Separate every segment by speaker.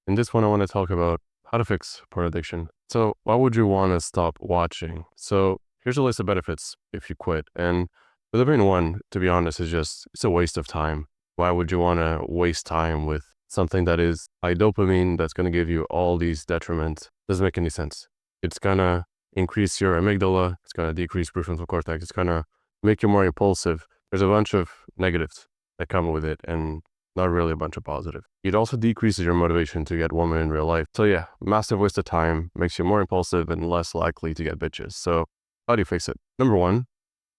Speaker 1: In this one, I want to talk about how to fix porn addiction. So why would you want to stop watching? So here's a list of benefits if you quit. And the main one, to be honest, is just it's a waste of time. Why would you want to waste time with something that is high dopamine that's going to give you all these detriments? Doesn't make any sense. It's going to increase your amygdala. It's going to decrease prefrontal cortex. It's going to make you more impulsive. There's a bunch of negatives that come with it, and not really a bunch of positive. It also decreases your motivation to get women in real life. So yeah, massive waste of time, makes you more impulsive and less likely to get bitches. So how do you fix it? Number one,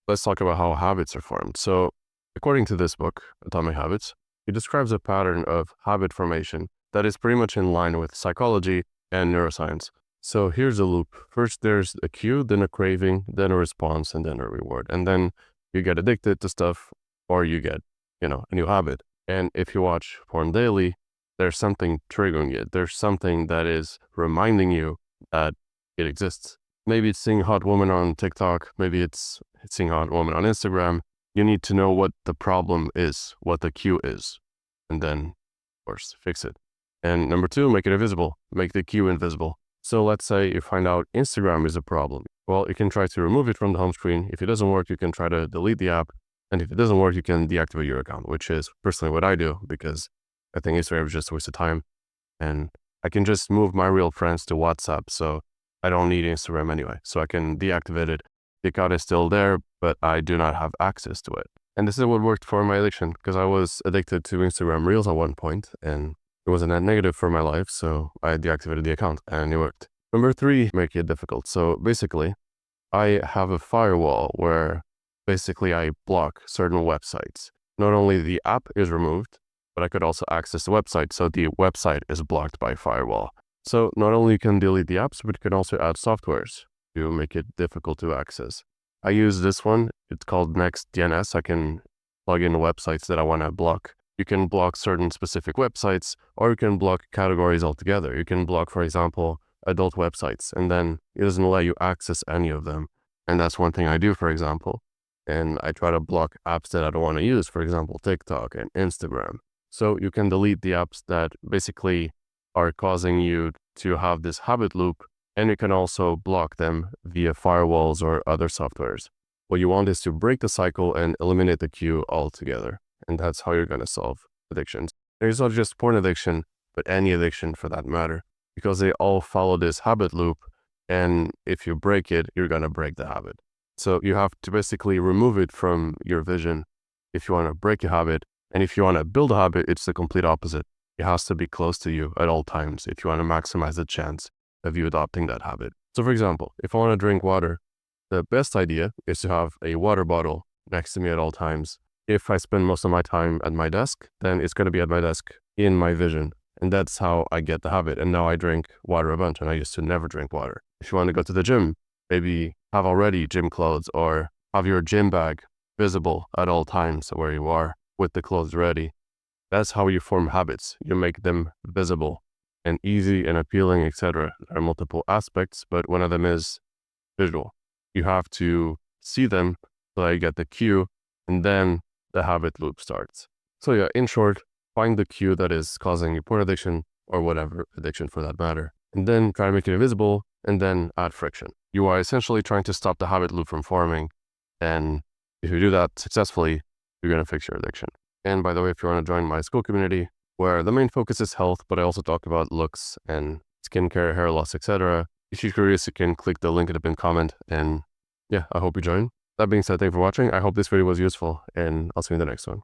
Speaker 1: let's talk about how habits are formed. So according to this book, Atomic Habits, it describes a pattern of habit formation that is pretty much in line with psychology and neuroscience. So here's a loop. First, there's a cue, then a craving, then a response, and then a reward. And then you get addicted to stuff, or you get, a new habit. And if you watch porn daily, there's something triggering it. There's something that is reminding you that it exists. Maybe it's seeing a hot woman on TikTok. Maybe it's seeing a hot woman on Instagram. You need to know what the problem is, what the cue is, and then, of course, fix it. And number two, make it invisible. Make the cue invisible. So let's say you find out Instagram is a problem. Well, you can try to remove it from the home screen. If it doesn't work, you can try to delete the app. And if it doesn't work, you can deactivate your account, which is personally what I do because I think Instagram is just a waste of time. And I can just move my real friends to WhatsApp. So I don't need Instagram anyway. So I can deactivate it. The account is still there, but I do not have access to it. And this is what worked for my addiction because I was addicted to Instagram Reels at one point and it was a net negative for my life. So I deactivated the account and it worked. Number three, make it difficult. So basically, I have a firewall where basically I block certain websites. Not only the app is removed, but I could also access the website. So the website is blocked by firewall. So not only you can delete the apps, but you can also add softwares to make it difficult to access. I use this one. It's called Next DNS. I can plug in websites that I want to block. You can block certain specific websites, or you can block categories altogether. You can block, for example, adult websites, and then it doesn't let you access any of them. And that's one thing I do, for example. And I try to block apps that I don't want to use, for example, TikTok and Instagram. So you can delete the apps that basically are causing you to have this habit loop, and you can also block them via firewalls or other softwares. What you want is to break the cycle and eliminate the cue altogether. And that's how you're going to solve addictions. There's not just porn addiction, but any addiction for that matter, because they all follow this habit loop. And if you break it, you're going to break the habit. So you have to basically remove it from your vision if you want to break a habit. And if you want to build a habit, it's the complete opposite. It has to be close to you at all times if you want to maximize the chance of you adopting that habit. So for example, if I want to drink water, the best idea is to have a water bottle next to me at all times. If I spend most of my time at my desk, then it's going to be at my desk in my vision. And that's how I get the habit. And now I drink water a bunch, and I used to never drink water. If you want to go to the gym, maybe have already gym clothes or have your gym bag visible at all times where you are with the clothes ready. That's how you form habits. You make them visible and easy and appealing, etc. There are multiple aspects, but one of them is visual. You have to see them so that you get the cue, and then the habit loop starts. So yeah, in short, find the cue that is causing you porn addiction or whatever addiction for that matter, and then try to make it invisible and then add friction. You are essentially trying to stop the habit loop from forming. And if you do that successfully, you're going to fix your addiction. And by the way, if you want to join my school community, where the main focus is health, but I also talk about looks and skincare, hair loss, etc. If you're curious, you can click the link in the pinned comment. And yeah, I hope you join. That being said, thank you for watching. I hope this video was useful, and I'll see you in the next one.